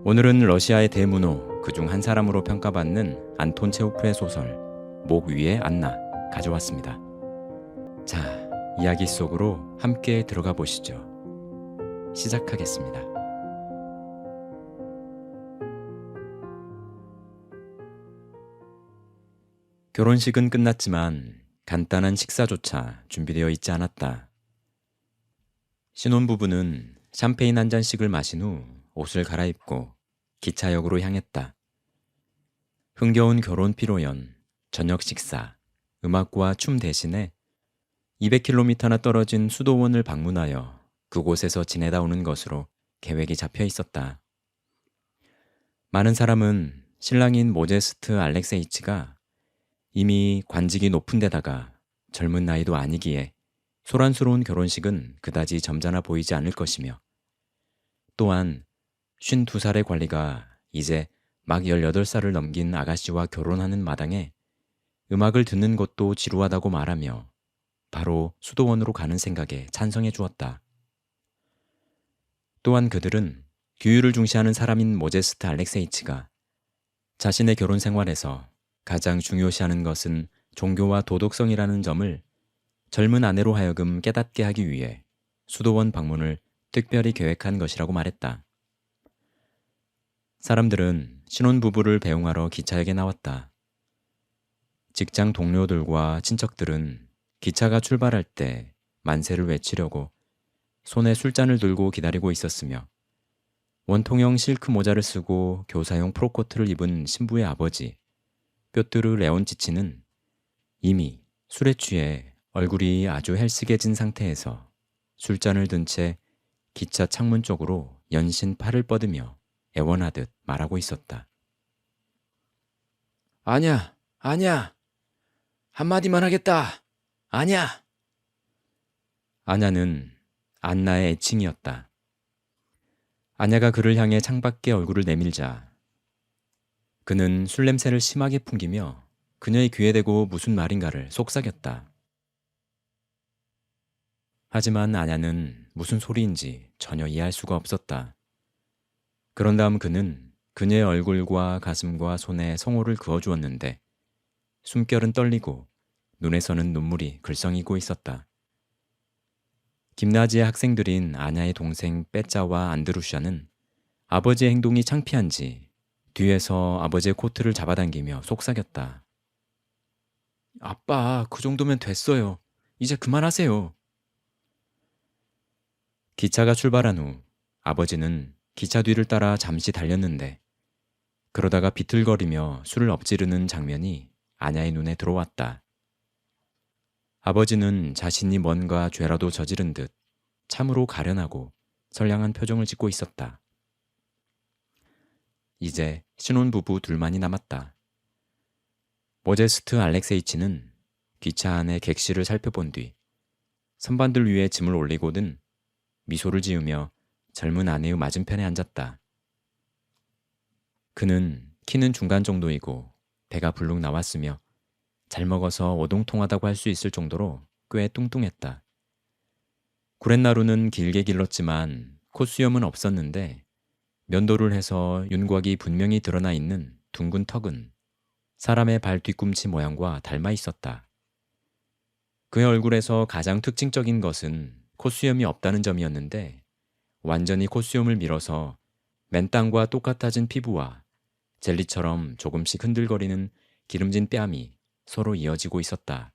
오늘은 러시아의 대문호 그중 한 사람으로 평가받는 안톤 체호프의 소설 목 위의 안나 가져왔습니다. 자, 이야기 속으로 함께 들어가 보시죠. 시작하겠습니다. 결혼식은 끝났지만 간단한 식사조차 준비되어 있지 않았다. 신혼부부는 샴페인 한 잔씩을 마신 후 옷을 갈아입고 기차역으로 향했다. 흥겨운 결혼 피로연, 저녁 식사, 음악과 춤 대신에 200km나 떨어진 수도원을 방문하여 그곳에서 지내다 오는 것으로 계획이 잡혀 있었다. 많은 사람은 신랑인 모제스트 알렉세이치가 이미 관직이 높은 데다가 젊은 나이도 아니기에 소란스러운 결혼식은 그다지 점잖아 보이지 않을 것이며, 또한 52살의 관리가 이제 막 18살을 넘긴 아가씨와 결혼하는 마당에 음악을 듣는 것도 지루하다고 말하며 바로 수도원으로 가는 생각에 찬성해 주었다. 또한 그들은 규율을 중시하는 사람인 모제스트 알렉세이치가 자신의 결혼 생활에서 가장 중요시하는 것은 종교와 도덕성이라는 점을 젊은 아내로 하여금 깨닫게 하기 위해 수도원 방문을 특별히 계획한 것이라고 말했다. 사람들은 신혼부부를 배웅하러 기차역에 나왔다. 직장 동료들과 친척들은 기차가 출발할 때 만세를 외치려고 손에 술잔을 들고 기다리고 있었으며, 원통형 실크 모자를 쓰고 교사용 프로코트를 입은 신부의 아버지 뾰트르 레온치치는 이미 술에 취해 얼굴이 아주 헬쓱해진 상태에서 술잔을 든 채 기차 창문 쪽으로 연신 팔을 뻗으며 애원하듯 말하고 있었다. 아냐, 아냐, 한마디만 하겠다, 아냐. 아냐는 안나의 애칭이었다. 아냐가 그를 향해 창밖에 얼굴을 내밀자 그는 술 냄새를 심하게 풍기며 그녀의 귀에 대고 무슨 말인가를 속삭였다. 하지만 아냐는 무슨 소리인지 전혀 이해할 수가 없었다. 그런 다음 그는 그녀의 얼굴과 가슴과 손에 성호를 그어주었는데 숨결은 떨리고 눈에서는 눈물이 글썽이고 있었다. 김나지의 학생들인 아냐의 동생 빼짜와 안드루샤는 아버지의 행동이 창피한지 뒤에서 아버지의 코트를 잡아당기며 속삭였다. 아빠, 그 정도면 됐어요. 이제 그만하세요. 기차가 출발한 후 아버지는 기차 뒤를 따라 잠시 달렸는데, 그러다가 비틀거리며 술을 엎지르는 장면이 아냐의 눈에 들어왔다. 아버지는 자신이 뭔가 죄라도 저지른 듯 참으로 가련하고 선량한 표정을 짓고 있었다. 이제 신혼부부 둘만이 남았다. 모제스트 알렉세이치는 기차 안의 객실을 살펴본 뒤 선반들 위에 짐을 올리고는 미소를 지으며 젊은 아내의 맞은편에 앉았다. 그는 키는 중간 정도이고 배가 불룩 나왔으며 잘 먹어서 오동통하다고 할 수 있을 정도로 꽤 뚱뚱했다. 구렛나루는 길게 길렀지만 콧수염은 없었는데, 면도를 해서 윤곽이 분명히 드러나 있는 둥근 턱은 사람의 발 뒤꿈치 모양과 닮아 있었다. 그의 얼굴에서 가장 특징적인 것은 콧수염이 없다는 점이었는데, 완전히 콧수염을 밀어서 맨땅과 똑같아진 피부와 젤리처럼 조금씩 흔들거리는 기름진 뺨이 서로 이어지고 있었다.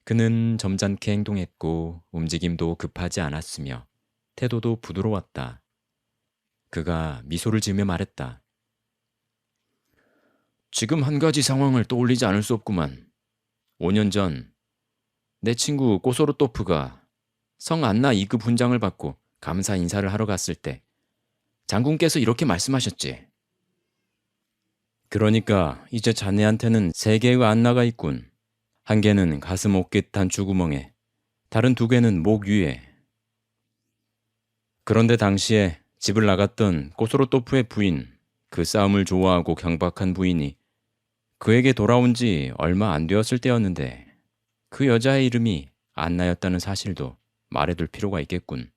그는 점잖게 행동했고 움직임도 급하지 않았으며 태도도 부드러웠다. 그가 미소를 지으며 말했다. 지금 한 가지 상황을 떠올리지 않을 수 없구만. 5년 전 내 친구 꼬소르토프가 성 안나 2급 훈장을 받고 감사 인사를 하러 갔을 때 장군께서 이렇게 말씀하셨지. 그러니까 이제 자네한테는 3개의 안나가 있군. 1개는 가슴 옷깃 단추구멍에, 다른 2개는 목 위에. 그런데 당시에 집을 나갔던 꼬소로토프의 부인, 그 싸움을 좋아하고 경박한 부인이 그에게 돌아온 지 얼마 안 되었을 때였는데, 그 여자의 이름이 안나였다는 사실도 말해둘 필요가 있겠군.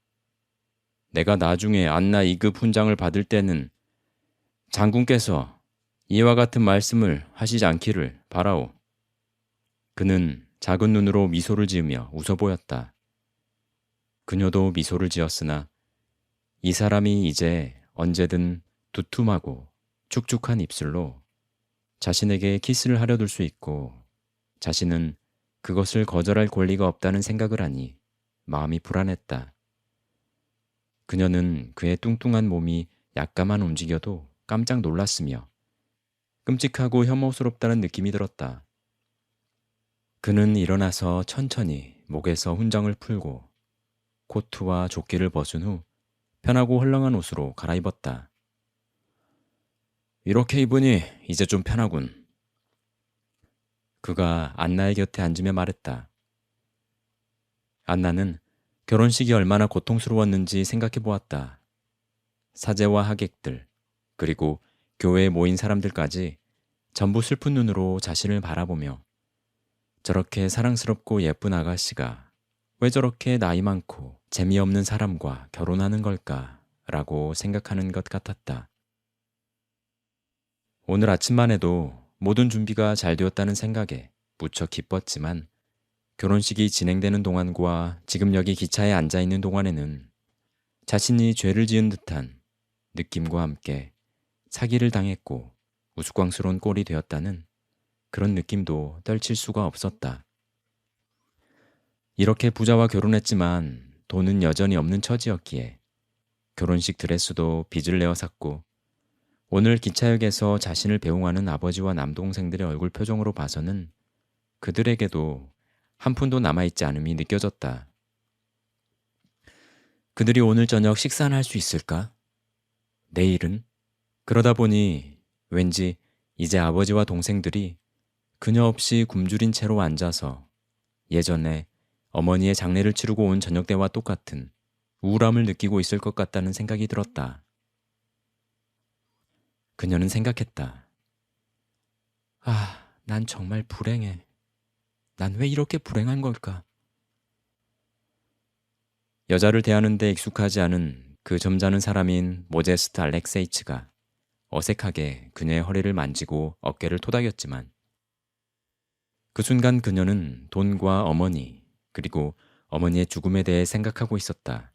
내가 나중에 안나 2급 훈장을 받을 때는 장군께서 이와 같은 말씀을 하시지 않기를 바라오. 그는 작은 눈으로 미소를 지으며 웃어 보였다. 그녀도 미소를 지었으나 이 사람이 이제 언제든 두툼하고 축축한 입술로 자신에게 키스를 하려 들 수 있고 자신은 그것을 거절할 권리가 없다는 생각을 하니 마음이 불안했다. 그녀는 그의 뚱뚱한 몸이 약간만 움직여도 깜짝 놀랐으며 끔찍하고 혐오스럽다는 느낌이 들었다. 그는 일어나서 천천히 목에서 훈장을 풀고 코트와 조끼를 벗은 후 편하고 헐렁한 옷으로 갈아입었다. 이렇게 입으니 이제 좀 편하군. 그가 안나의 곁에 앉으며 말했다. 안나는 결혼식이 얼마나 고통스러웠는지 생각해 보았다. 사제와 하객들, 그리고 교회에 모인 사람들까지 전부 슬픈 눈으로 자신을 바라보며 저렇게 사랑스럽고 예쁜 아가씨가 왜 저렇게 나이 많고 재미없는 사람과 결혼하는 걸까? 라고 생각하는 것 같았다. 오늘 아침만 해도 모든 준비가 잘 되었다는 생각에 무척 기뻤지만 결혼식이 진행되는 동안과 지금 여기 기차에 앉아있는 동안에는 자신이 죄를 지은 듯한 느낌과 함께 사기를 당했고 우스꽝스러운 꼴이 되었다는 그런 느낌도 떨칠 수가 없었다. 이렇게 부자와 결혼했지만 돈은 여전히 없는 처지였기에 결혼식 드레스도 빚을 내어 샀고 오늘 기차역에서 자신을 배웅하는 아버지와 남동생들의 얼굴 표정으로 봐서는 그들에게도 한 푼도 남아있지 않음이 느껴졌다. 그들이 오늘 저녁 식사는 할 수 있을까? 내일은? 그러다 보니 왠지 이제 아버지와 동생들이 그녀 없이 굶주린 채로 앉아서 예전에 어머니의 장례를 치르고 온 저녁 때와 똑같은 우울함을 느끼고 있을 것 같다는 생각이 들었다. 그녀는 생각했다. 아, 난 정말 불행해. 난 왜 이렇게 불행한 걸까? 여자를 대하는 데 익숙하지 않은 그 점잖은 사람인 모제스트 알렉세이츠가 어색하게 그녀의 허리를 만지고 어깨를 토닥였지만 그 순간 그녀는 돈과 어머니 그리고 어머니의 죽음에 대해 생각하고 있었다.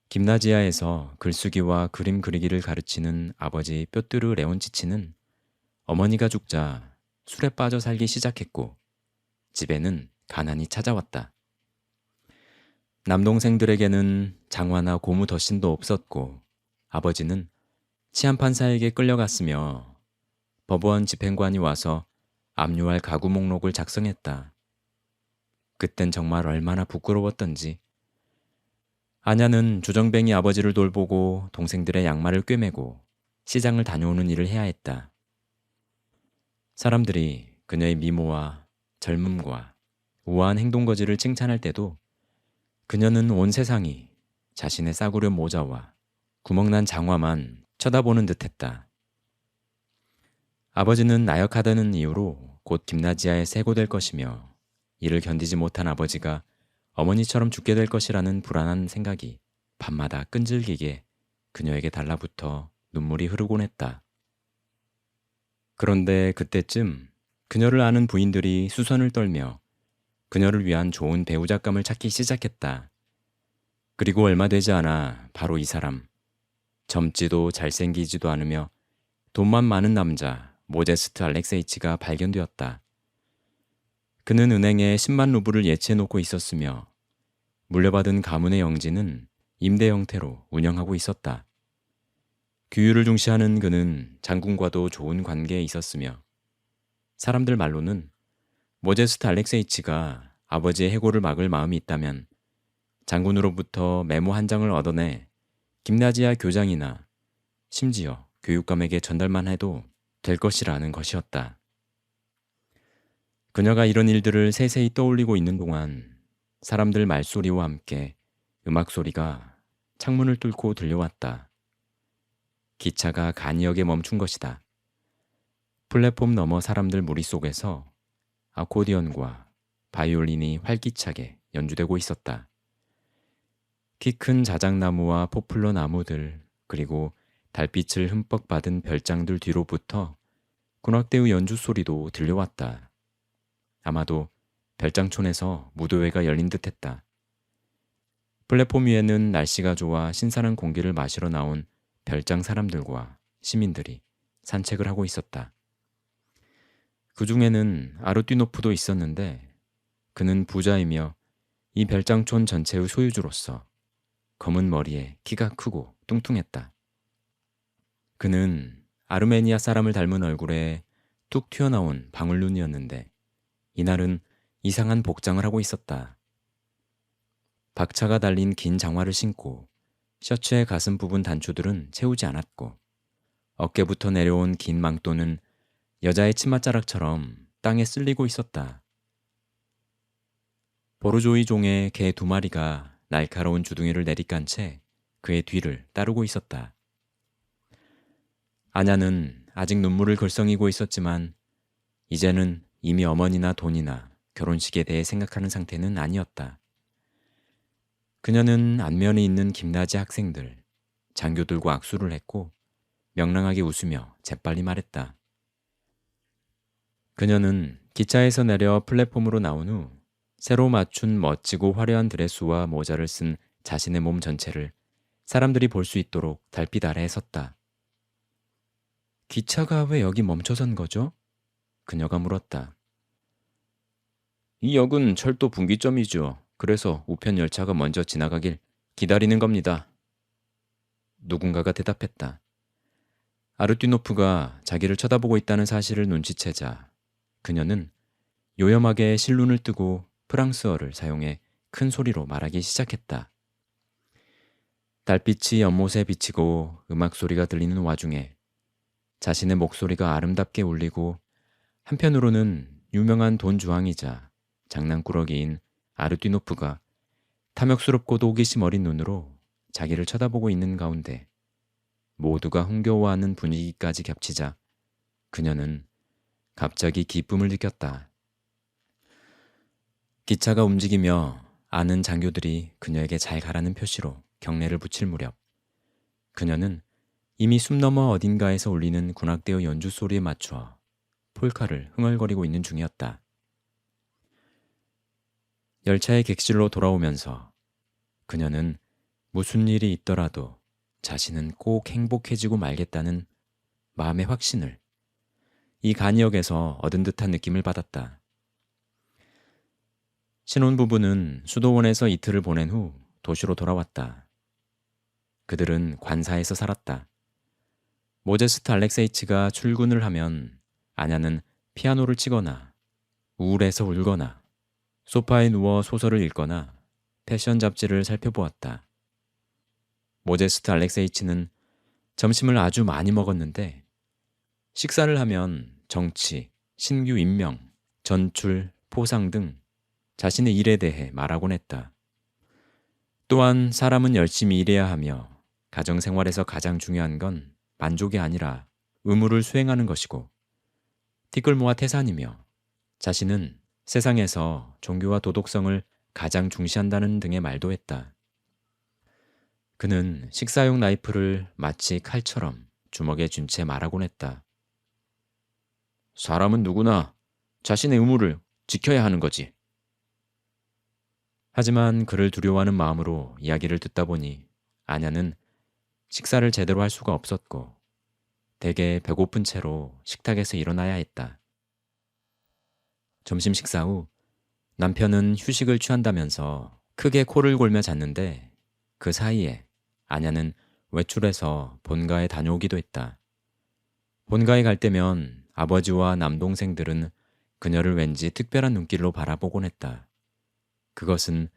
김나지아에서 글쓰기와 그림 그리기를 가르치는 아버지 뾰뜨르 레온치치는 어머니가 죽자 술에 빠져 살기 시작했고 집에는 가난이 찾아왔다. 남동생들에게는 장화나 고무 덧신도 없었고 아버지는 치안판사에게 끌려갔으며 법원 집행관이 와서 압류할 가구 목록을 작성했다. 그땐 정말 얼마나 부끄러웠던지. 아냐는 조정뱅이 아버지를 돌보고 동생들의 양말을 꿰매고 시장을 다녀오는 일을 해야 했다. 사람들이 그녀의 미모와 젊음과 우아한 행동거지를 칭찬할 때도 그녀는 온 세상이 자신의 싸구려 모자와 구멍난 장화만 쳐다보는 듯했다. 아버지는 나약하다는 이유로 곧 김나지아에 세고될 것이며 이를 견디지 못한 아버지가 어머니처럼 죽게 될 것이라는 불안한 생각이 밤마다 끈질기게 그녀에게 달라붙어 눈물이 흐르곤 했다. 그런데 그때쯤 그녀를 아는 부인들이 수선을 떨며 그녀를 위한 좋은 배우잣감을 찾기 시작했다. 그리고 얼마 되지 않아 바로 이 사람, 젊지도 잘생기지도 않으며 돈만 많은 남자 모제스트 알렉세이치가 발견되었다. 그는 은행에 10만 루블을 예치해놓고 있었으며 물려받은 가문의 영지는 임대 형태로 운영하고 있었다. 규율을 중시하는 그는 장군과도 좋은 관계에 있었으며 사람들 말로는 모제스트 알렉세이치가 아버지의 해고를 막을 마음이 있다면 장군으로부터 메모 한 장을 얻어내 김나지아 교장이나 심지어 교육감에게 전달만 해도 될 것이라는 것이었다. 그녀가 이런 일들을 세세히 떠올리고 있는 동안 사람들 말소리와 함께 음악 소리가 창문을 뚫고 들려왔다. 기차가 간이역에 멈춘 것이다. 플랫폼 너머 사람들 무리 속에서 아코디언과 바이올린이 활기차게 연주되고 있었다. 키 큰 자작나무와 포플러 나무들, 그리고 달빛을 흠뻑 받은 별장들 뒤로부터 군악대의 연주 소리도 들려왔다. 아마도 별장촌에서 무도회가 열린 듯했다. 플랫폼 위에는 날씨가 좋아 신선한 공기를 마시러 나온 별장 사람들과 시민들이 산책을 하고 있었다. 그 중에는 아르띠노프도 있었는데 그는 부자이며 이 별장촌 전체의 소유주로서 검은 머리에 키가 크고 뚱뚱했다. 그는 아르메니아 사람을 닮은 얼굴에 툭 튀어나온 방울눈이었는데 이날은 이상한 복장을 하고 있었다. 박차가 달린 긴 장화를 신고 셔츠의 가슴 부분 단추들은 채우지 않았고 어깨부터 내려온 긴 망토는 여자의 치맛자락처럼 땅에 쓸리고 있었다. 보르조이 종의 개 2마리가 날카로운 주둥이를 내리깐 채 그의 뒤를 따르고 있었다. 아냐는 아직 눈물을 글썽이고 있었지만 이제는 이미 어머니나 돈이나 결혼식에 대해 생각하는 상태는 아니었다. 그녀는 안면에 있는 김나지 학생들, 장교들과 악수를 했고 명랑하게 웃으며 재빨리 말했다. 그녀는 기차에서 내려 플랫폼으로 나온 후 새로 맞춘 멋지고 화려한 드레스와 모자를 쓴 자신의 몸 전체를 사람들이 볼 수 있도록 달빛 아래에 섰다. 기차가 왜 여기 멈춰선 거죠? 그녀가 물었다. 이 역은 철도 분기점이죠. 그래서 우편 열차가 먼저 지나가길 기다리는 겁니다. 누군가가 대답했다. 아르띠노프가 자기를 쳐다보고 있다는 사실을 눈치채자 그녀는 요염하게 실눈을 뜨고 프랑스어를 사용해 큰 소리로 말하기 시작했다. 달빛이 연못에 비치고 음악 소리가 들리는 와중에 자신의 목소리가 아름답게 울리고 한편으로는 유명한 돈 주황이자 장난꾸러기인 아르띠노프가 탐욕스럽고도 호기심 어린 눈으로 자기를 쳐다보고 있는 가운데 모두가 흥겨워하는 분위기까지 겹치자 그녀는 갑자기 기쁨을 느꼈다. 기차가 움직이며 아는 장교들이 그녀에게 잘 가라는 표시로 경례를 붙일 무렵 그녀는 이미 숨 너머 어딘가에서 울리는 군악대의 연주 소리에 맞춰 폴카를 흥얼거리고 있는 중이었다. 열차의 객실로 돌아오면서 그녀는 무슨 일이 있더라도 자신은 꼭 행복해지고 말겠다는 마음의 확신을 이 간이역에서 얻은 듯한 느낌을 받았다. 신혼부부는 수도원에서 이틀을 보낸 후 도시로 돌아왔다. 그들은 관사에서 살았다. 모제스트 알렉세이치가 출근을 하면 아냐는 피아노를 치거나 우울해서 울거나 소파에 누워 소설을 읽거나 패션 잡지를 살펴보았다. 모제스트 알렉세이치는 점심을 아주 많이 먹었는데 식사를 하면 정치, 신규 임명, 전출, 포상 등 자신의 일에 대해 말하곤 했다. 또한 사람은 열심히 일해야 하며 가정생활에서 가장 중요한 건 만족이 아니라 의무를 수행하는 것이고 티끌 모아 태산이며 자신은 세상에서 종교와 도덕성을 가장 중시한다는 등의 말도 했다. 그는 식사용 나이프를 마치 칼처럼 주먹에 쥔 채 말하곤 했다. 사람은 누구나 자신의 의무를 지켜야 하는 거지. 하지만 그를 두려워하는 마음으로 이야기를 듣다 보니 아냐는 식사를 제대로 할 수가 없었고 대개 배고픈 채로 식탁에서 일어나야 했다. 점심 식사 후 남편은 휴식을 취한다면서 크게 코를 골며 잤는데 그 사이에 아냐는 외출해서 본가에 다녀오기도 했다. 본가에 갈 때면 아버지와 남동생들은 그녀를 왠지 특별한 눈길로 바라보곤 했다. 그것은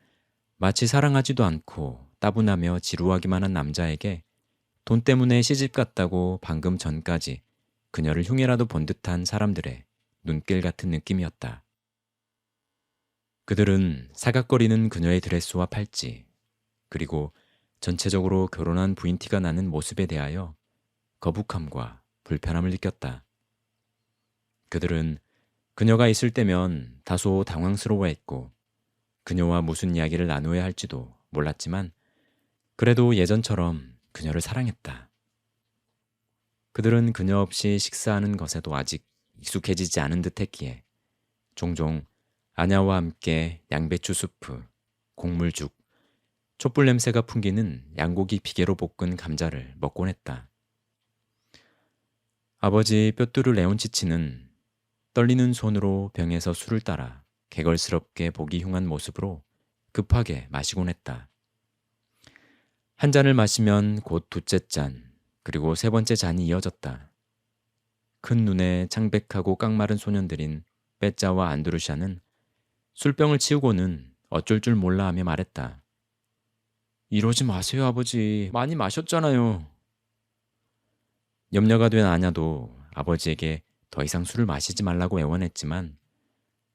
마치 사랑하지도 않고 따분하며 지루하기만 한 남자에게 돈 때문에 시집 갔다고 방금 전까지 그녀를 흉이라도 본 듯한 사람들의 눈길 같은 느낌이었다. 그들은 사각거리는 그녀의 드레스와 팔찌, 그리고 전체적으로 결혼한 부인 티가 나는 모습에 대하여 거북함과 불편함을 느꼈다. 그들은 그녀가 있을 때면 다소 당황스러워했고 그녀와 무슨 이야기를 나누어야 할지도 몰랐지만 그래도 예전처럼 그녀를 사랑했다. 그들은 그녀 없이 식사하는 것에도 아직 익숙해지지 않은 듯 했기에 종종 아냐와 함께 양배추 수프, 곡물죽, 촛불 냄새가 풍기는 양고기 비계로 볶은 감자를 먹곤 했다. 아버지 뼈뚜루 레온치치는 떨리는 손으로 병에서 술을 따라 개걸스럽게 보기 흉한 모습으로 급하게 마시곤 했다. 한 잔을 마시면 곧 두째 잔, 그리고 세 번째 잔이 이어졌다. 큰 눈에 창백하고 깡마른 소년들인 빼짜와 안드루샤는 술병을 치우고는 어쩔 줄 몰라 하며 말했다. 이러지 마세요, 아버지. 많이 마셨잖아요. 염려가 된 아냐도 아버지에게 더 이상 술을 마시지 말라고 애원했지만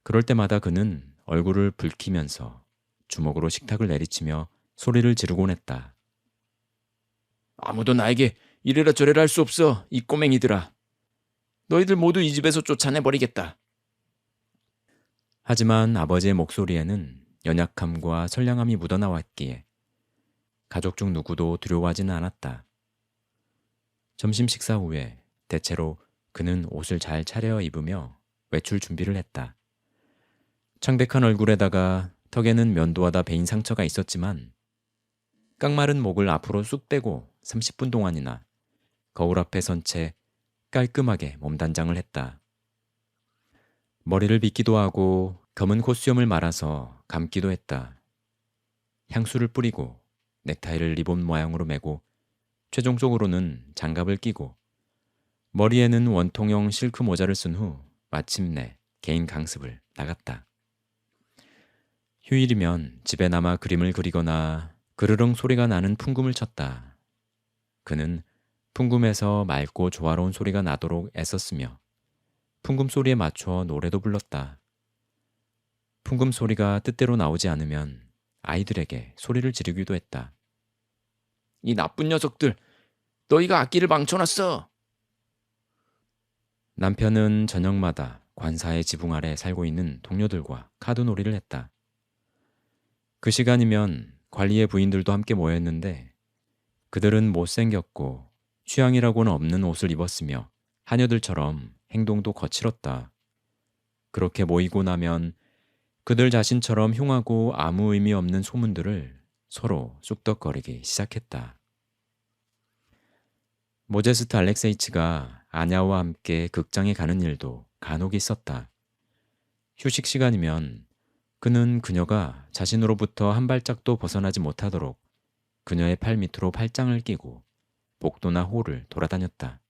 그럴 때마다 그는 얼굴을 붉히면서 주먹으로 식탁을 내리치며 소리를 지르곤 했다. 아무도 나에게 이래라 저래라 할 수 없어, 이 꼬맹이들아. 너희들 모두 이 집에서 쫓아내버리겠다. 하지만 아버지의 목소리에는 연약함과 선량함이 묻어나왔기에 가족 중 누구도 두려워하지는 않았다. 점심 식사 후에 대체로 그는 옷을 잘 차려 입으며 외출 준비를 했다. 창백한 얼굴에다가 턱에는 면도하다 베인 상처가 있었지만 깡마른 목을 앞으로 쑥 빼고 30분 동안이나 거울 앞에 선 채 깔끔하게 몸단장을 했다. 머리를 빗기도 하고 검은 콧수염을 말아서 감기도 했다. 향수를 뿌리고 넥타이를 리본 모양으로 매고 최종적으로는 장갑을 끼고 머리에는 원통형 실크 모자를 쓴 후 마침내 개인 강습을 나갔다. 휴일이면 집에 남아 그림을 그리거나 그르릉 소리가 나는 풍금을 쳤다. 그는 풍금에서 맑고 조화로운 소리가 나도록 애썼으며 풍금 소리에 맞춰 노래도 불렀다. 풍금 소리가 뜻대로 나오지 않으면 아이들에게 소리를 지르기도 했다. 이 나쁜 녀석들, 너희가 악기를 망쳐놨어. 남편은 저녁마다 관사의 지붕 아래 살고 있는 동료들과 카드놀이를 했다. 그 시간이면 관리의 부인들도 함께 모였는데 그들은 못생겼고 취향이라고는 없는 옷을 입었으며 하녀들처럼 행동도 거칠었다. 그렇게 모이고 나면 그들 자신처럼 흉하고 아무 의미 없는 소문들을 서로 쑥덕거리기 시작했다. 모제스트 알렉세이치가 아냐와 함께 극장에 가는 일도 간혹 있었다. 휴식 시간이면 그는 그녀가 자신으로부터 한 발짝도 벗어나지 못하도록 그녀의 팔 밑으로 팔짱을 끼고 복도나 홀을 돌아다녔다.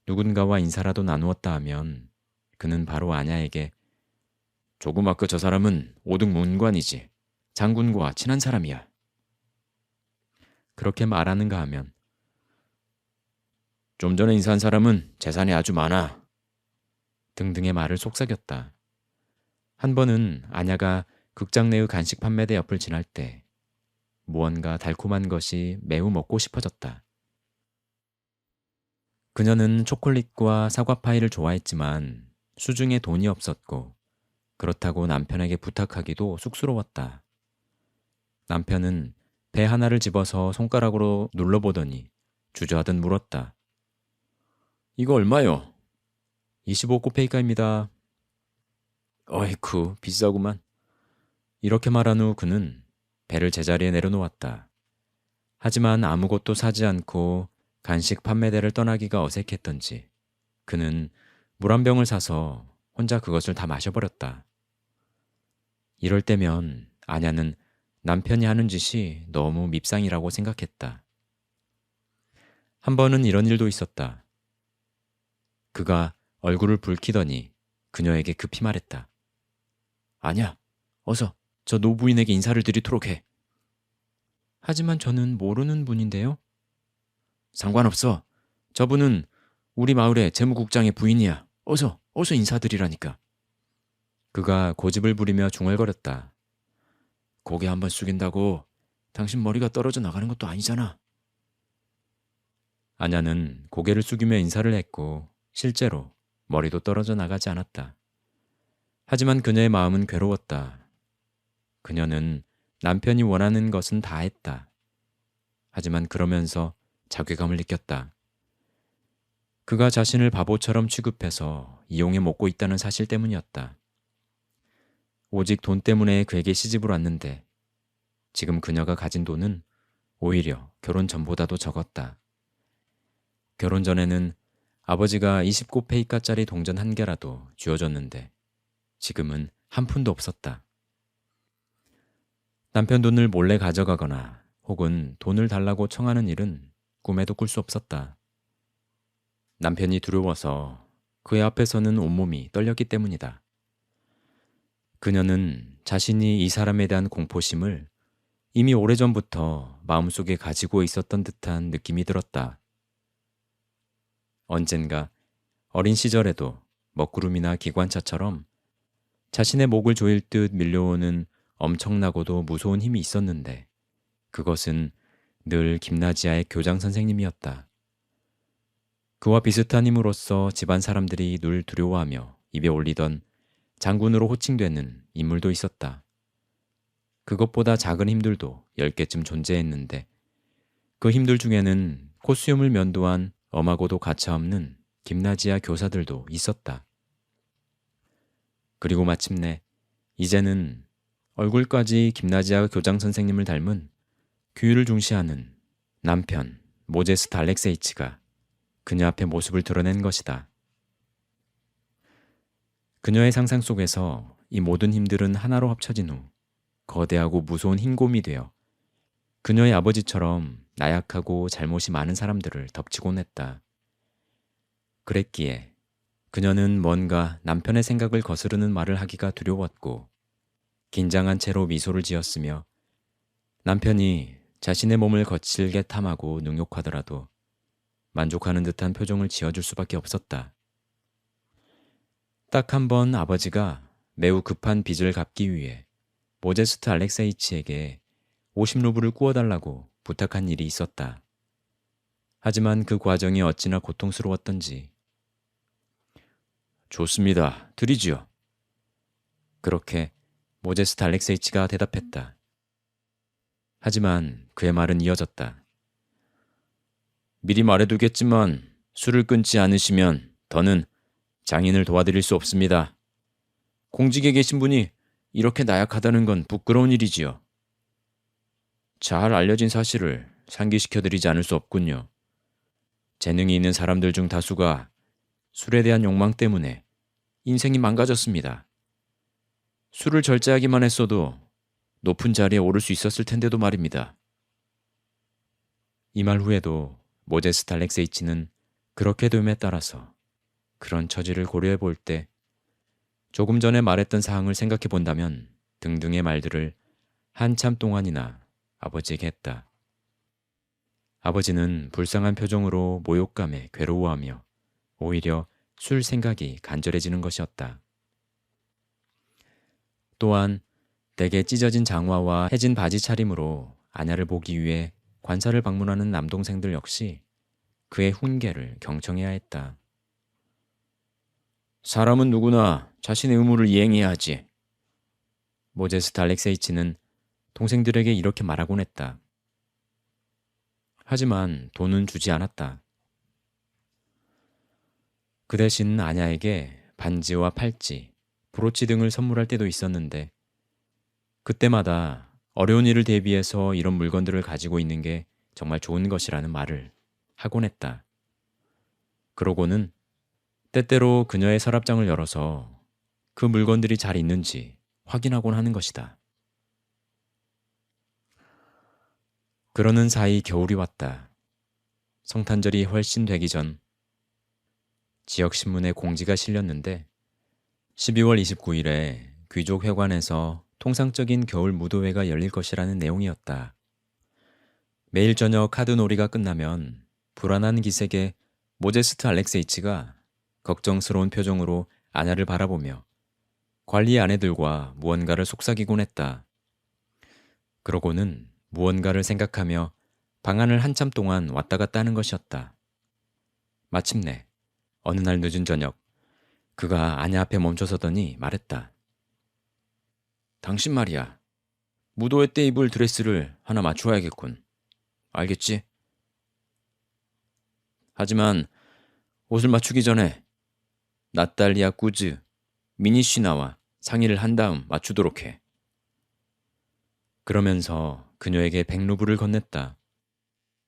누군가와 인사라도 나누었다 하면 그는 바로 아냐에게 조금 아까 저 사람은 오등 문관이지. 장군과 친한 사람이야. 그렇게 말하는가 하면 좀 전에 인사한 사람은 재산이 아주 많아. 등등의 말을 속삭였다. 한 번은 아냐가 극장 내의 간식 판매대 옆을 지날 때 무언가 달콤한 것이 매우 먹고 싶어졌다. 그녀는 초콜릿과 사과 파이를 좋아했지만 수중에 돈이 없었고 그렇다고 남편에게 부탁하기도 쑥스러웠다. 남편은 배 하나를 집어서 손가락으로 눌러보더니 주저하듯 물었다. 이거 얼마요? 25코페이카입니다. 어이쿠, 비싸구만. 이렇게 말한 후 그는 배를 제자리에 내려놓았다. 하지만 아무것도 사지 않고 간식 판매대를 떠나기가 어색했던지 그는 물 한 병을 사서 혼자 그것을 다 마셔버렸다. 이럴 때면 아냐는 남편이 하는 짓이 너무 밉상이라고 생각했다. 한 번은 이런 일도 있었다. 그가 얼굴을 붉히더니 그녀에게 급히 말했다. 아냐, 어서 저 노부인에게 인사를 드리도록 해. 하지만 저는 모르는 분인데요. 상관없어. 저분은 우리 마을의 재무국장의 부인이야. 어서 인사드리라니까. 그가 고집을 부리며 중얼거렸다. 고개 한번 숙인다고 당신 머리가 떨어져 나가는 것도 아니잖아. 아냐는 고개를 숙이며 인사를 했고 실제로 머리도 떨어져 나가지 않았다. 하지만 그녀의 마음은 괴로웠다. 그녀는 남편이 원하는 것은 다 했다. 하지만 그러면서 자괴감을 느꼈다. 그가 자신을 바보처럼 취급해서 이용해 먹고 있다는 사실 때문이었다. 오직 돈 때문에 그에게 시집을 왔는데 지금 그녀가 가진 돈은 오히려 결혼 전보다도 적었다. 결혼 전에는 아버지가 29페이카짜리 동전 한 개라도 쥐어줬는데 지금은 한 푼도 없었다. 남편 돈을 몰래 가져가거나 혹은 돈을 달라고 청하는 일은 꿈에도 꿀 수 없었다. 남편이 두려워서 그의 앞에서는 온몸이 떨렸기 때문이다. 그녀는 자신이 이 사람에 대한 공포심을 이미 오래전부터 마음속에 가지고 있었던 듯한 느낌이 들었다. 언젠가 어린 시절에도 먹구름이나 기관차처럼 자신의 목을 조일 듯 밀려오는 엄청나고도 무서운 힘이 있었는데 그것은 늘 김나지아의 교장 선생님이었다. 그와 비슷한 힘으로써 집안 사람들이 늘 두려워하며 입에 올리던 장군으로 호칭되는 인물도 있었다. 그것보다 작은 힘들도 10개쯤 존재했는데 그 힘들 중에는 코수염을 면도한 엄하고도 가차없는 김나지아 교사들도 있었다. 그리고 마침내 이제는 얼굴까지 김나지아 교장 선생님을 닮은 규율을 중시하는 남편 모제스트 알렉세이치가 그녀 앞에 모습을 드러낸 것이다. 그녀의 상상 속에서 이 모든 힘들은 하나로 합쳐진 후 거대하고 무서운 흰곰이 되어 그녀의 아버지처럼 나약하고 잘못이 많은 사람들을 덮치곤 했다. 그랬기에 그녀는 뭔가 남편의 생각을 거스르는 말을 하기가 두려웠고 긴장한 채로 미소를 지었으며 남편이 자신의 몸을 거칠게 탐하고 능욕하더라도 만족하는 듯한 표정을 지어줄 수밖에 없었다. 딱 한 번 아버지가 매우 급한 빚을 갚기 위해 모제스트 알렉세이치에게 50루블을 구워달라고 부탁한 일이 있었다. 하지만 그 과정이 어찌나 고통스러웠던지 좋습니다. 드리지요. 그렇게 모제스트 알렉세이치가 대답했다. 하지만 그의 말은 이어졌다. 미리 말해두겠지만 술을 끊지 않으시면 더는 장인을 도와드릴 수 없습니다. 공직에 계신 분이 이렇게 나약하다는 건 부끄러운 일이지요. 잘 알려진 사실을 상기시켜드리지 않을 수 없군요. 재능이 있는 사람들 중 다수가 술에 대한 욕망 때문에 인생이 망가졌습니다. 술을 절제하기만 했어도 높은 자리에 오를 수 있었을 텐데도 말입니다. 이 말 후에도 모제스트 알렉세이치는 그렇게 됨에 따라서 그런 처지를 고려해 볼 때 조금 전에 말했던 사항을 생각해 본다면 등등의 말들을 한참 동안이나 아버지에게 했다. 아버지는 불쌍한 표정으로 모욕감에 괴로워하며 오히려 술 생각이 간절해지는 것이었다. 또한 대개 찢어진 장화와 해진 바지 차림으로 아냐를 보기 위해 관사를 방문하는 남동생들 역시 그의 훈계를 경청해야 했다. 사람은 누구나 자신의 의무를 이행해야 하지. 모제스트 알렉세이치는 동생들에게 이렇게 말하곤 했다. 하지만 돈은 주지 않았다. 그 대신 아냐에게 반지와 팔찌, 브로치 등을 선물할 때도 있었는데 그때마다 어려운 일을 대비해서 이런 물건들을 가지고 있는 게 정말 좋은 것이라는 말을 하곤 했다. 그러고는 때때로 그녀의 서랍장을 열어서 그 물건들이 잘 있는지 확인하곤 하는 것이다. 그러는 사이 겨울이 왔다. 성탄절이 훨씬 되기 전 지역신문에 공지가 실렸는데 12월 29일에 귀족회관에서 통상적인 겨울 무도회가 열릴 것이라는 내용이었다. 매일 저녁 카드놀이가 끝나면 불안한 기색의 모제스트 알렉세이치가 걱정스러운 표정으로 아냐를 바라보며 관리 아내들과 무언가를 속삭이곤 했다. 그러고는 무언가를 생각하며 방안을 한참 동안 왔다 갔다 하는 것이었다. 마침내 어느 날 늦은 저녁 그가 아냐 앞에 멈춰서더니 말했다. 당신 말이야. 무도회 때 입을 드레스를 하나 맞추어야겠군. 알겠지? 하지만 옷을 맞추기 전에 나탈리아 꾸즈, 미니쉬나와 상의를 한 다음 맞추도록 해. 그러면서 그녀에게 100루블을 건넸다.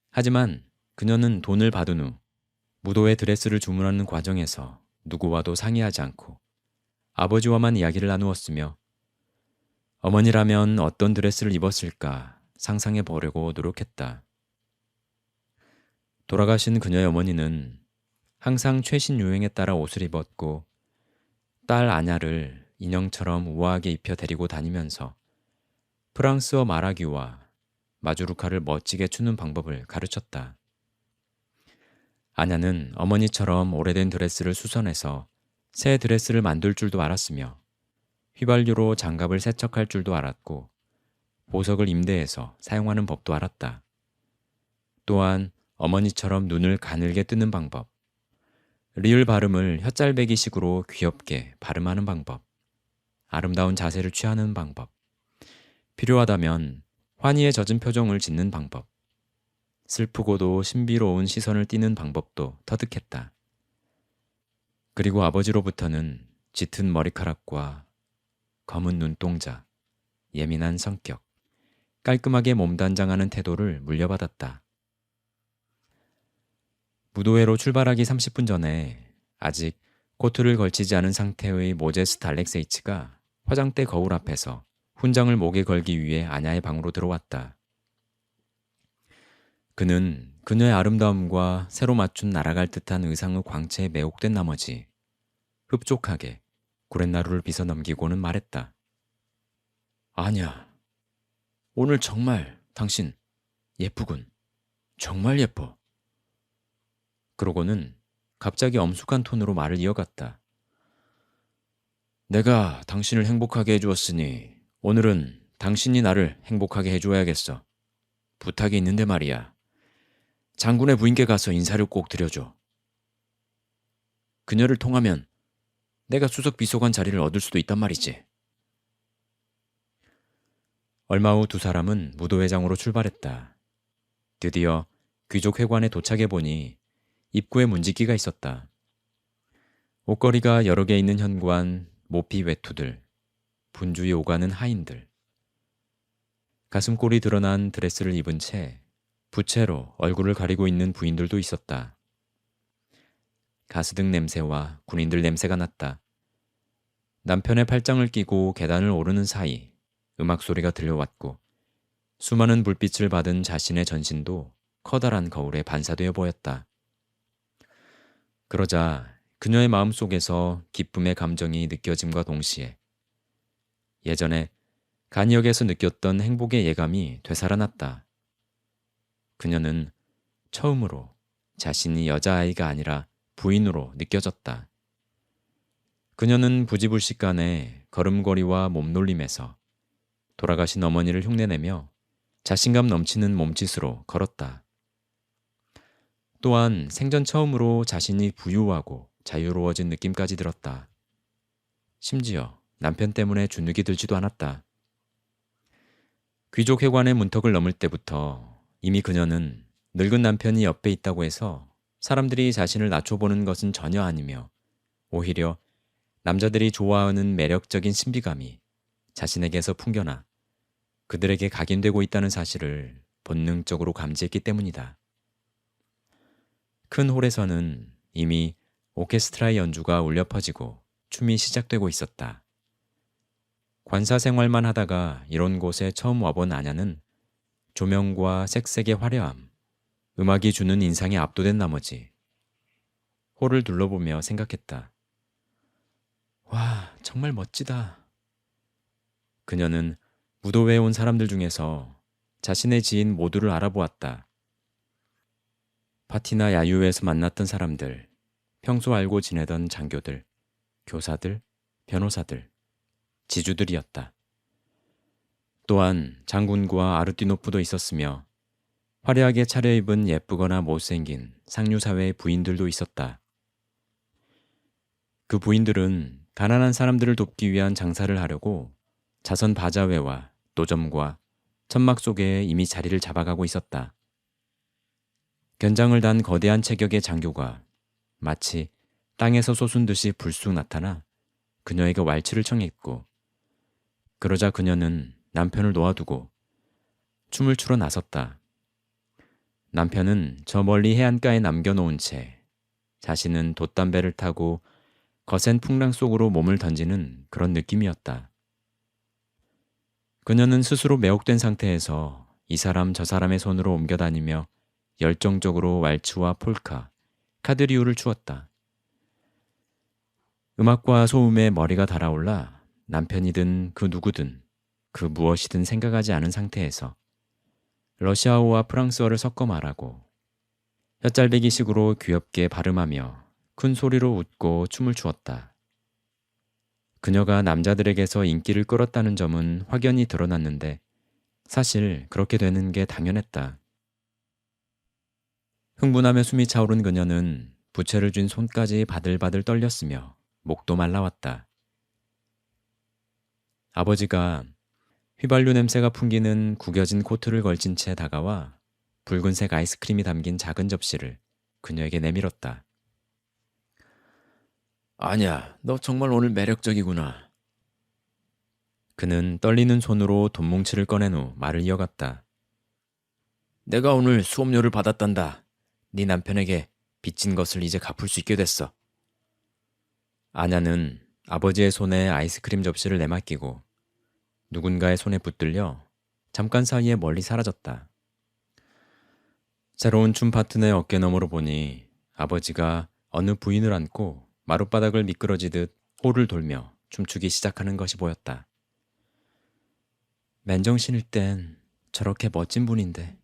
하지만 그녀는 돈을 받은 후 무도회 드레스를 주문하는 과정에서 누구와도 상의하지 않고 아버지와만 이야기를 나누었으며 어머니라면 어떤 드레스를 입었을까 상상해 보려고 노력했다. 돌아가신 그녀의 어머니는 항상 최신 유행에 따라 옷을 입었고 딸 아냐를 인형처럼 우아하게 입혀 데리고 다니면서 프랑스어 말하기와 마주루카를 멋지게 추는 방법을 가르쳤다. 아냐는 어머니처럼 오래된 드레스를 수선해서 새 드레스를 만들 줄도 알았으며 휘발유로 장갑을 세척할 줄도 알았고 보석을 임대해서 사용하는 법도 알았다. 또한 어머니처럼 눈을 가늘게 뜨는 방법, 리을 발음을 혓짤배기식으로 귀엽게 발음하는 방법, 아름다운 자세를 취하는 방법, 필요하다면 환희에 젖은 표정을 짓는 방법, 슬프고도 신비로운 시선을 띠는 방법도 터득했다. 그리고 아버지로부터는 짙은 머리카락과 검은 눈동자, 예민한 성격, 깔끔하게 몸단장하는 태도를 물려받았다. 무도회로 출발하기 30분 전에 아직 코트를 걸치지 않은 상태의 모제스트 알렉세이치가 화장대 거울 앞에서 훈장을 목에 걸기 위해 아냐의 방으로 들어왔다. 그는 그녀의 아름다움과 새로 맞춘 날아갈 듯한 의상의 광채에 매혹된 나머지 흡족하게 구렛나루를 빗어 넘기고는 말했다. 아냐, 오늘 정말 당신 예쁘군. 정말 예뻐. 그러고는 갑자기 엄숙한 톤으로 말을 이어갔다. 내가 당신을 행복하게 해주었으니 오늘은 당신이 나를 행복하게 해줘야겠어. 부탁이 있는데 말이야. 장군의 부인께 가서 인사를 꼭 드려줘. 그녀를 통하면 내가 수석 비서관 자리를 얻을 수도 있단 말이지. 얼마 후 두 사람은 무도회장으로 출발했다. 드디어 귀족 회관에 도착해 보니 입구에 문지기가 있었다. 옷걸이가 여러 개 있는 현관, 모피 외투들, 분주히 오가는 하인들. 가슴골이 드러난 드레스를 입은 채 부채로 얼굴을 가리고 있는 부인들도 있었다. 가스등 냄새와 군인들 냄새가 났다. 남편의 팔짱을 끼고 계단을 오르는 사이 음악 소리가 들려왔고 수많은 불빛을 받은 자신의 전신도 커다란 거울에 반사되어 보였다. 그러자 그녀의 마음속에서 기쁨의 감정이 느껴짐과 동시에 예전에 간이역에서 느꼈던 행복의 예감이 되살아났다. 그녀는 처음으로 자신이 여자아이가 아니라 부인으로 느껴졌다. 그녀는 부지불식간에 걸음걸이와 몸놀림에서 돌아가신 어머니를 흉내내며 자신감 넘치는 몸짓으로 걸었다. 또한 생전 처음으로 자신이 부유하고 자유로워진 느낌까지 들었다. 심지어 남편 때문에 주눅이 들지도 않았다. 귀족 회관의 문턱을 넘을 때부터 이미 그녀는 늙은 남편이 옆에 있다고 해서 사람들이 자신을 낮춰보는 것은 전혀 아니며 오히려 남자들이 좋아하는 매력적인 신비감이 자신에게서 풍겨나 그들에게 각인되고 있다는 사실을 본능적으로 감지했기 때문이다. 큰 홀에서는 이미 오케스트라의 연주가 울려 퍼지고 춤이 시작되고 있었다. 관사 생활만 하다가 이런 곳에 처음 와본 아냐는 조명과 색색의 화려함, 음악이 주는 인상에 압도된 나머지 홀을 둘러보며 생각했다. 와, 정말 멋지다. 그녀는 무도회에 온 사람들 중에서 자신의 지인 모두를 알아보았다. 파티나 야유회에서 만났던 사람들, 평소 알고 지내던 장교들, 교사들, 변호사들, 지주들이었다. 또한 장군과 아르띠노프도 있었으며 화려하게 차려입은 예쁘거나 못생긴 상류사회의 부인들도 있었다. 그 부인들은 가난한 사람들을 돕기 위한 장사를 하려고 자선 바자회와 노점과 천막 속에 이미 자리를 잡아가고 있었다. 견장을 단 거대한 체격의 장교가 마치 땅에서 솟은 듯이 불쑥 나타나 그녀에게 왈츠를 청했고, 그러자 그녀는 남편을 놓아두고 춤을 추러 나섰다. 남편은 저 멀리 해안가에 남겨놓은 채 자신은 돛담배를 타고 거센 풍랑 속으로 몸을 던지는 그런 느낌이었다. 그녀는 스스로 매혹된 상태에서 이 사람 저 사람의 손으로 옮겨다니며 열정적으로 왈츠와 폴카, 카드리오를 추었다. 음악과 소음에 머리가 달아올라 남편이든 그 누구든 그 무엇이든 생각하지 않은 상태에서 러시아어와 프랑스어를 섞어 말하고 혓잘배기식으로 귀엽게 발음하며 큰 소리로 웃고 춤을 추었다. 그녀가 남자들에게서 인기를 끌었다는 점은 확연히 드러났는데 사실 그렇게 되는 게 당연했다. 흥분하며 숨이 차오른 그녀는 부채를 쥔 손까지 바들바들 떨렸으며 목도 말라왔다. 아버지가 휘발유 냄새가 풍기는 구겨진 코트를 걸친 채 다가와 붉은색 아이스크림이 담긴 작은 접시를 그녀에게 내밀었다. 아냐, 너 정말 오늘 매력적이구나. 그는 떨리는 손으로 돈뭉치를 꺼낸 후 말을 이어갔다. 내가 오늘 수업료를 받았단다. 네 남편에게 빚진 것을 이제 갚을 수 있게 됐어. 아냐는 아버지의 손에 아이스크림 접시를 내맡기고 누군가의 손에 붙들려 잠깐 사이에 멀리 사라졌다. 새로운 춤 파트너의 어깨너머로 보니 아버지가 어느 부인을 안고 마룻바닥을 미끄러지듯 홀을 돌며 춤추기 시작하는 것이 보였다. 맨정신일 땐 저렇게 멋진 분인데.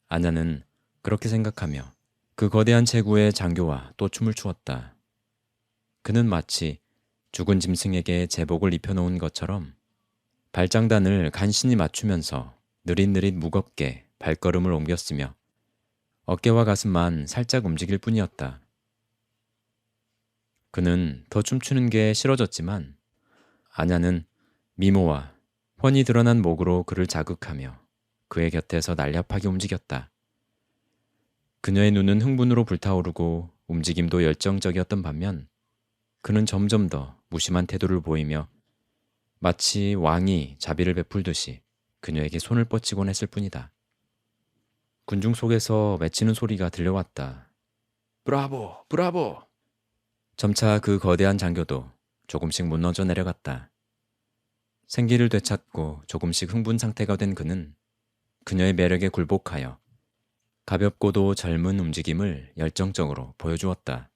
아냐는 그렇게 생각하며 그 거대한 체구의 장교와 또 춤을 추었다. 그는 마치 죽은 짐승에게 제복을 입혀놓은 것처럼 발장단을 간신히 맞추면서 느릿느릿 무겁게 발걸음을 옮겼으며 어깨와 가슴만 살짝 움직일 뿐이었다. 그는 더 춤추는 게 싫어졌지만 아냐는 미모와 훤히 드러난 목으로 그를 자극하며 그의 곁에서 날렵하게 움직였다. 그녀의 눈은 흥분으로 불타오르고 움직임도 열정적이었던 반면 그는 점점 더 무심한 태도를 보이며 마치 왕이 자비를 베풀듯이 그녀에게 손을 뻗치곤 했을 뿐이다. 군중 속에서 외치는 소리가 들려왔다. 브라보! 브라보! 점차 그 거대한 장교도 조금씩 무너져 내려갔다. 생기를 되찾고 조금씩 흥분 상태가 된 그는 그녀의 매력에 굴복하여 가볍고도 젊은 움직임을 열정적으로 보여주었다.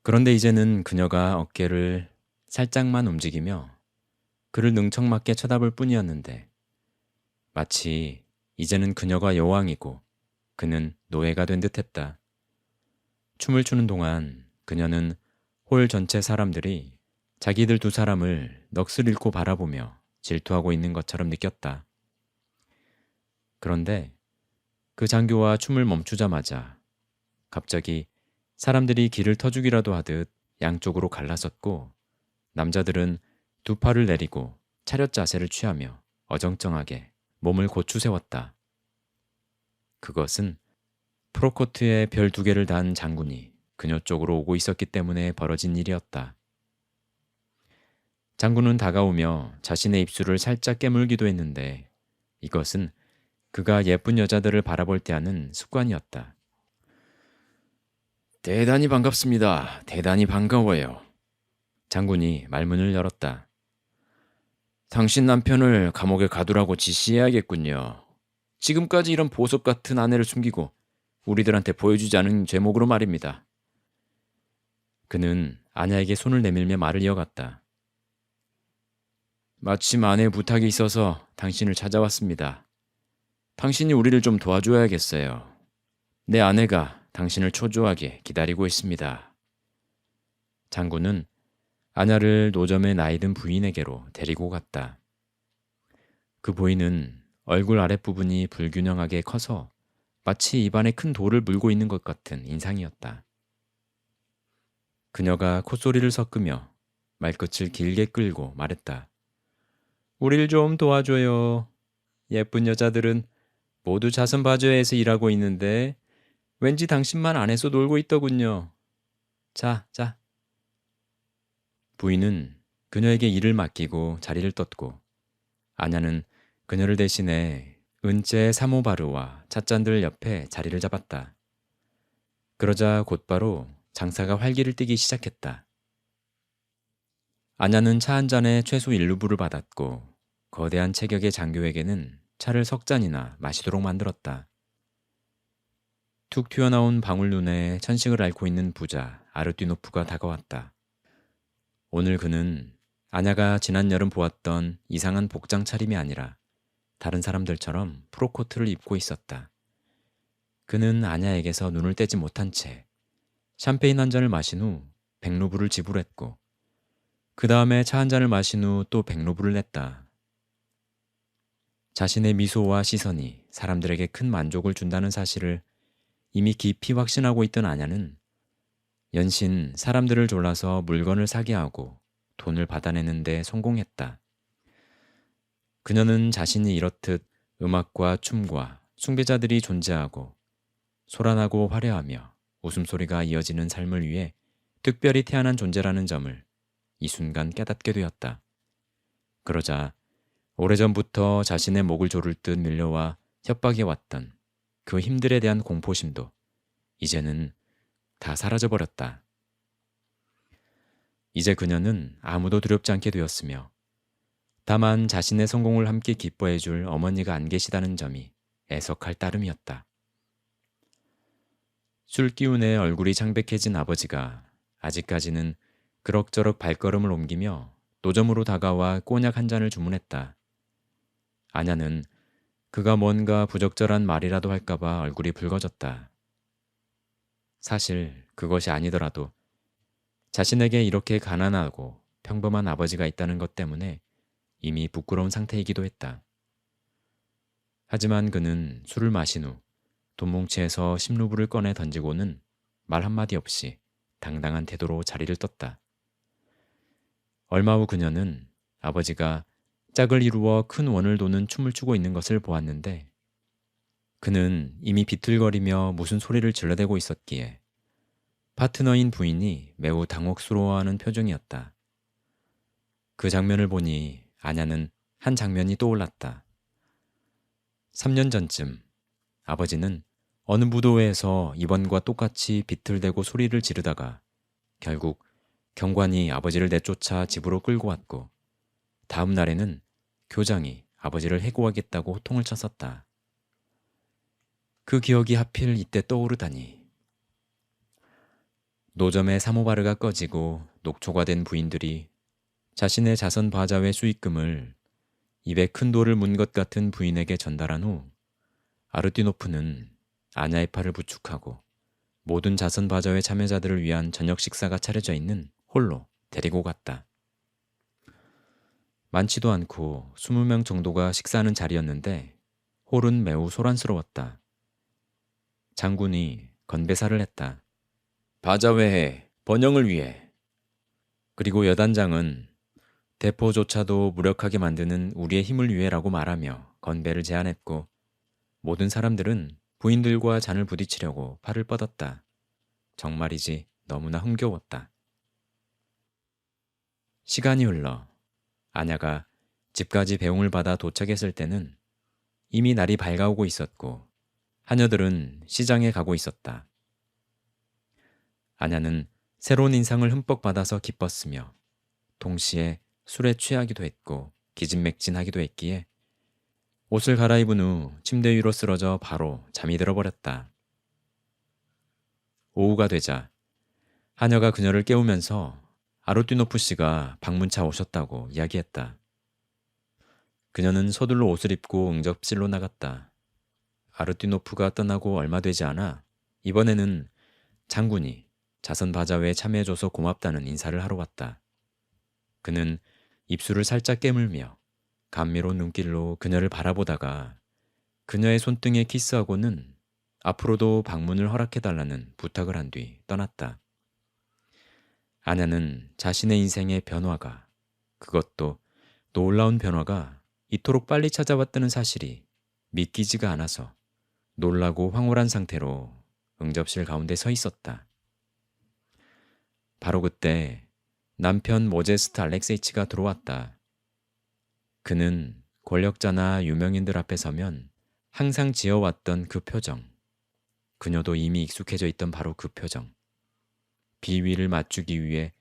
그런데 이제는 그녀가 어깨를 살짝만 움직이며 그를 능청맞게 쳐다볼 뿐이었는데 마치 이제는 그녀가 여왕이고 그는 노예가 된 듯했다. 춤을 추는 동안 그녀는 홀 전체 사람들이 자기들 두 사람을 넋을 잃고 바라보며 질투하고 있는 것처럼 느꼈다. 그런데 그 장교와 춤을 멈추자마자 갑자기 사람들이 길을 터주기라도 하듯 양쪽으로 갈라섰고 남자들은 두 팔을 내리고 차렷 자세를 취하며 어정쩡하게 몸을 고추 세웠다. 그것은 프로코트에 별 2개를 단 장군이 그녀 쪽으로 오고 있었기 때문에 벌어진 일이었다. 장군은 다가오며 자신의 입술을 살짝 깨물기도 했는데 이것은 그가 예쁜 여자들을 바라볼 때 하는 습관이었다. 대단히 반갑습니다. 대단히 반가워요. 장군이 말문을 열었다. 당신 남편을 감옥에 가두라고 지시해야겠군요. 지금까지 이런 보석 같은 아내를 숨기고 우리들한테 보여주지 않은 제목으로 말입니다. 그는 아냐에게 손을 내밀며 말을 이어갔다. 마침 아내의 부탁이 있어서 당신을 찾아왔습니다. 당신이 우리를 좀 도와줘야겠어요. 내 아내가 당신을 초조하게 기다리고 있습니다. 장군은 아냐를 노점의 나이든 부인에게로 데리고 갔다. 그 부인은 얼굴 아랫부분이 불균형하게 커서 마치 입안에 큰 돌을 물고 있는 것 같은 인상이었다. 그녀가 콧소리를 섞으며 말끝을 길게 끌고 말했다. 우릴 좀 도와줘요. 예쁜 여자들은 모두 자선바저회에서 일하고 있는데 왠지 당신만 안에서 놀고 있더군요. 자, 자. 부인은 그녀에게 일을 맡기고 자리를 떴고 아냐는 그녀를 대신해 은재 사모바르와 찻잔들 옆에 자리를 잡았다. 그러자 곧바로 장사가 활기를 띠기 시작했다. 아냐는 차 한 잔에 최소 1루블을 받았고 거대한 체격의 장교에게는 차를 석 잔이나 마시도록 만들었다. 툭 튀어나온 방울 눈에 천식을 앓고 있는 부자 아르띠노프가 다가왔다. 오늘 그는 아냐가 지난 여름 보았던 이상한 복장 차림이 아니라 다른 사람들처럼 프로코트를 입고 있었다. 그는 아냐에게서 눈을 떼지 못한 채 샴페인 한 잔을 마신 후 100루블을 지불했고 그 다음에 차 한 잔을 마신 후 또 100루블을 냈다. 자신의 미소와 시선이 사람들에게 큰 만족을 준다는 사실을 이미 깊이 확신하고 있던 아냐는 연신 사람들을 졸라서 물건을 사게 하고 돈을 받아내는 데 성공했다. 그녀는 자신이 이렇듯 음악과 춤과 숭배자들이 존재하고 소란하고 화려하며 웃음소리가 이어지는 삶을 위해 특별히 태어난 존재라는 점을 이 순간 깨닫게 되었다. 그러자 오래전부터 자신의 목을 조를 듯 밀려와 협박해왔던 그 힘들에 대한 공포심도 이제는 다 사라져버렸다. 이제 그녀는 아무도 두렵지 않게 되었으며 다만 자신의 성공을 함께 기뻐해줄 어머니가 안 계시다는 점이 애석할 따름이었다. 술 기운에 얼굴이 창백해진 아버지가 아직까지는 그럭저럭 발걸음을 옮기며 노점으로 다가와 꼬냑 한 잔을 주문했다. 아냐는 그가 뭔가 부적절한 말이라도 할까봐 얼굴이 붉어졌다. 사실 그것이 아니더라도 자신에게 이렇게 가난하고 평범한 아버지가 있다는 것 때문에 이미 부끄러운 상태이기도 했다. 하지만 그는 술을 마신 후 돈뭉치에서 10루블을 꺼내 던지고는 말 한마디 없이 당당한 태도로 자리를 떴다. 얼마 후 그녀는 아버지가 짝을 이루어 큰 원을 도는 춤을 추고 있는 것을 보았는데 그는 이미 비틀거리며 무슨 소리를 질러대고 있었기에 파트너인 부인이 매우 당혹스러워하는 표정이었다. 그 장면을 보니 아냐는 한 장면이 떠올랐다. 3년 전쯤 아버지는 어느 무도회에서 이번과 똑같이 비틀대고 소리를 지르다가 결국 경관이 아버지를 내쫓아 집으로 끌고 왔고 다음 날에는 교장이 아버지를 해고하겠다고 호통을 쳤었다. 그 기억이 하필 이때 떠오르다니. 노점의 사모바르가 꺼지고 녹초가 된 부인들이 자신의 자선 바자회 수익금을 입에 큰 돌을 문 것 같은 부인에게 전달한 후 아르띠노프는 아냐의 팔을 부축하고 모든 자선 바자회 참여자들을 위한 저녁 식사가 차려져 있는 홀로 데리고 갔다. 많지도 않고 20명 정도가 식사하는 자리였는데 홀은 매우 소란스러웠다. 장군이 건배사를 했다. 바자회에 번영을 위해. 그리고 여단장은 대포조차도 무력하게 만드는 우리의 힘을 위해라고 말하며 건배를 제안했고 모든 사람들은 부인들과 잔을 부딪히려고 팔을 뻗었다. 정말이지 너무나 흥겨웠다. 시간이 흘러 아냐가 집까지 배웅을 받아 도착했을 때는 이미 날이 밝아오고 있었고 하녀들은 시장에 가고 있었다. 아냐는 새로운 인상을 흠뻑 받아서 기뻤으며 동시에 술에 취하기도 했고 기진맥진하기도 했기에 옷을 갈아입은 후 침대 위로 쓰러져 바로 잠이 들어버렸다. 오후가 되자 하녀가 그녀를 깨우면서 아르띠노프 씨가 방문차 오셨다고 이야기했다. 그녀는 서둘러 옷을 입고 응접실로 나갔다. 아르띠노프가 떠나고 얼마 되지 않아 이번에는 장군이 자선 바자회에 참여해줘서 고맙다는 인사를 하러 왔다. 그는 입술을 살짝 깨물며 감미로운 눈길로 그녀를 바라보다가 그녀의 손등에 키스하고는 앞으로도 방문을 허락해달라는 부탁을 한 뒤 떠났다. 아냐는 자신의 인생의 변화가, 그것도 놀라운 변화가 이토록 빨리 찾아왔다는 사실이 믿기지가 않아서 놀라고 황홀한 상태로 응접실 가운데 서 있었다. 바로 그때 남편 모제스트 알렉세이치가 들어왔다. 그는 권력자나 유명인들 앞에 서면 항상 지어왔던 그 표정, 그녀도 이미 익숙해져 있던 바로 그 표정, 비위를 맞추기 위해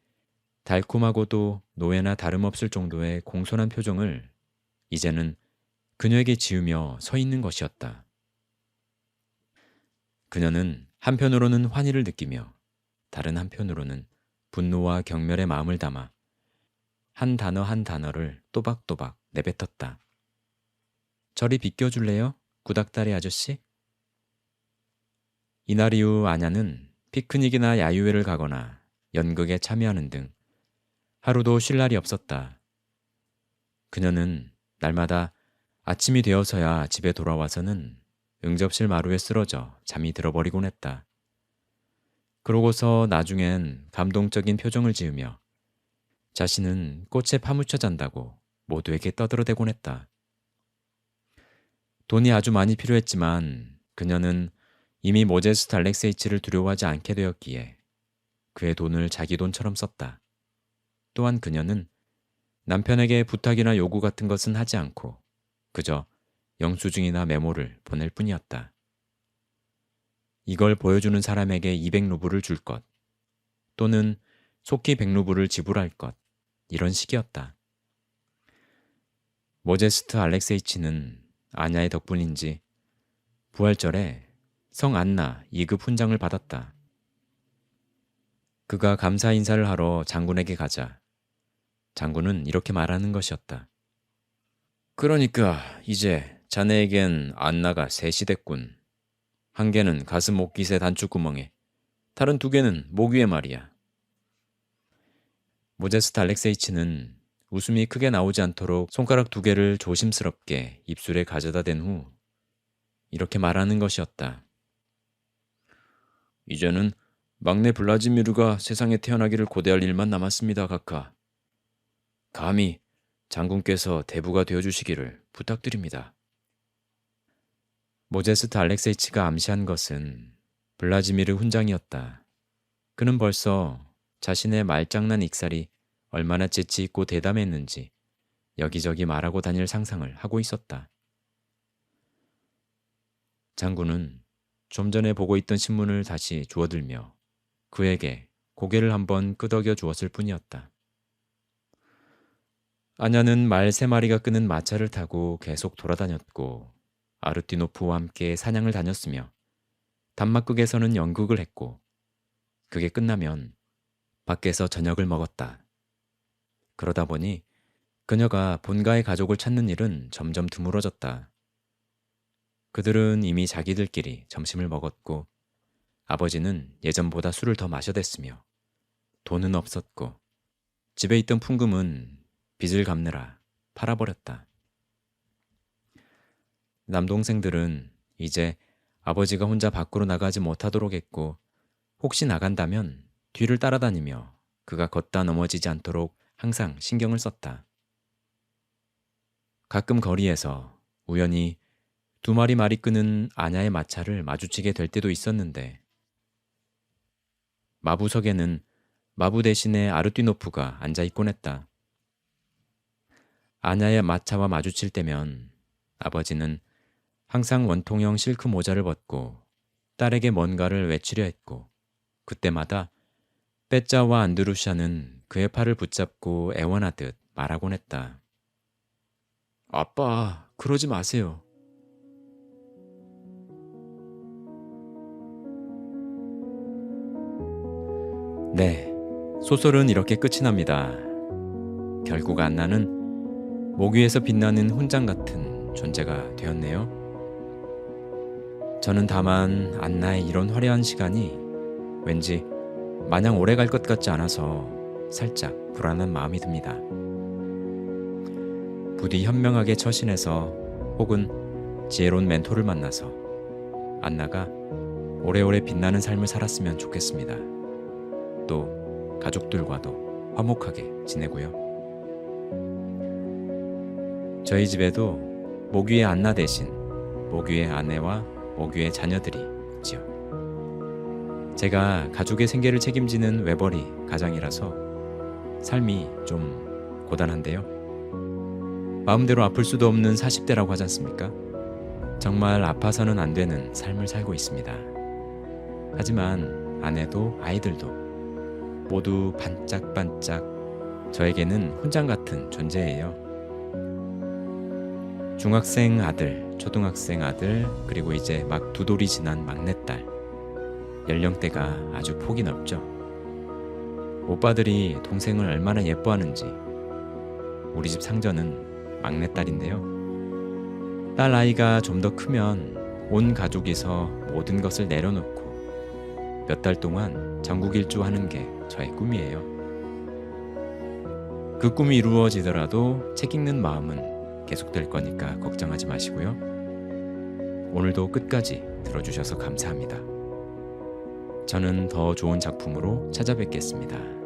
달콤하고도 노예나 다름없을 정도의 공손한 표정을 이제는 그녀에게 지으며 서 있는 것이었다. 그녀는 한편으로는 환희를 느끼며 다른 한편으로는 분노와 경멸의 마음을 담아 한 단어 한 단어를 또박또박 내뱉었다. 저리 비껴줄래요? 구닥다리 아저씨? 이날 이후 아냐는 피크닉이나 야유회를 가거나 연극에 참여하는 등 하루도 쉴 날이 없었다. 그녀는 날마다 아침이 되어서야 집에 돌아와서는 응접실 마루에 쓰러져 잠이 들어버리곤 했다. 그러고서 나중엔 감동적인 표정을 지으며 자신은 꽃에 파묻혀 잔다고 모두에게 떠들어대곤 했다. 돈이 아주 많이 필요했지만 그녀는 이미 모제스트 알렉세이치를 두려워하지 않게 되었기에 그의 돈을 자기 돈처럼 썼다. 또한 그녀는 남편에게 부탁이나 요구 같은 것은 하지 않고 그저 영수증이나 메모를 보낼 뿐이었다. 이걸 보여주는 사람에게 200루블을 줄 것, 또는 속히 100루블을 지불할 것, 이런 식이었다. 모제스트 알렉세이치는 아냐의 덕분인지 부활절에 성 안나 2급 훈장을 받았다. 그가 감사 인사를 하러 장군에게 가자 장군은 이렇게 말하는 것이었다. 그러니까 이제 자네에겐 안나가 셋이 됐군. 한 개는 가슴 옷깃의 단추구멍에, 다른 두 개는 목 위에 말이야. 모제스트 알렉세이치는 웃음이 크게 나오지 않도록 손가락 두 개를 조심스럽게 입술에 가져다 댄 후 이렇게 말하는 것이었다. 이제는 막내 블라지미르가 세상에 태어나기를 고대할 일만 남았습니다, 카카. 감히 장군께서 대부가 되어주시기를 부탁드립니다. 모제스트 알렉세이치가 암시한 것은 블라지미르 훈장이었다. 그는 벌써 자신의 말장난 익살이 얼마나 재치있고 대담했는지 여기저기 말하고 다닐 상상을 하고 있었다. 장군은 좀 전에 보고 있던 신문을 다시 주워들며 그에게 고개를 한번 끄덕여 주었을 뿐이었다. 아냐는 말 3마리가 끄는 마차를 타고 계속 돌아다녔고 아르티노프와 함께 사냥을 다녔으며 단막극에서는 연극을 했고 그게 끝나면 밖에서 저녁을 먹었다. 그러다 보니 그녀가 본가의 가족을 찾는 일은 점점 드물어졌다. 그들은 이미 자기들끼리 점심을 먹었고 아버지는 예전보다 술을 더 마셔댔으며 돈은 없었고 집에 있던 풍금은 빚을 갚느라 팔아버렸다. 남동생들은 이제 아버지가 혼자 밖으로 나가지 못하도록 했고 혹시 나간다면 뒤를 따라다니며 그가 걷다 넘어지지 않도록 항상 신경을 썼다. 가끔 거리에서 우연히 2마리 말이 끄는 아냐의 마차를 마주치게 될 때도 있었는데 마부석에는 마부 대신에 아르티노프가 앉아있곤 했다. 아냐의 마차와 마주칠 때면 아버지는 항상 원통형 실크 모자를 벗고 딸에게 뭔가를 외치려 했고 그때마다 빼짜와 안드루샤는 그의 팔을 붙잡고 애원하듯 말하곤 했다. 아빠, 그러지 마세요. 네, 소설은 이렇게 끝이 납니다. 결국 안나는 목 위에서 빛나는 훈장 같은 존재가 되었네요. 저는 다만 안나의 이런 화려한 시간이 왠지 마냥 오래 갈 것 같지 않아서 살짝 불안한 마음이 듭니다. 부디 현명하게 처신해서 혹은 지혜로운 멘토를 만나서 안나가 오래오래 빛나는 삶을 살았으면 좋겠습니다. 또 가족들과도 화목하게 지내고요. 저희 집에도 목 위에 안나 대신 모규의 아내와 모규의 자녀들이 있지요. 제가 가족의 생계를 책임지는 외벌이 가장이라서 삶이 좀 고단한데요. 마음대로 아플 수도 없는 40대라고 하지 않습니까? 정말 아파서는 안 되는 삶을 살고 있습니다. 하지만 아내도 아이들도 모두 반짝반짝 저에게는 훈장 같은 존재예요. 중학생 아들, 초등학생 아들, 그리고 이제 막 두 돌이 지난 막내딸. 연령대가 아주 폭이 넓죠. 오빠들이 동생을 얼마나 예뻐하는지. 우리 집 상전은 막내딸인데요. 딸 아이가 좀 더 크면 온 가족이서 모든 것을 내려놓고 몇 달 동안 전국 일주하는 게 저의 꿈이에요. 그 꿈이 이루어지더라도 책 읽는 마음은 계속될 거니까 걱정하지 마시고요. 오늘도 끝까지 들어주셔서 감사합니다. 저는 더 좋은 작품으로 찾아뵙겠습니다.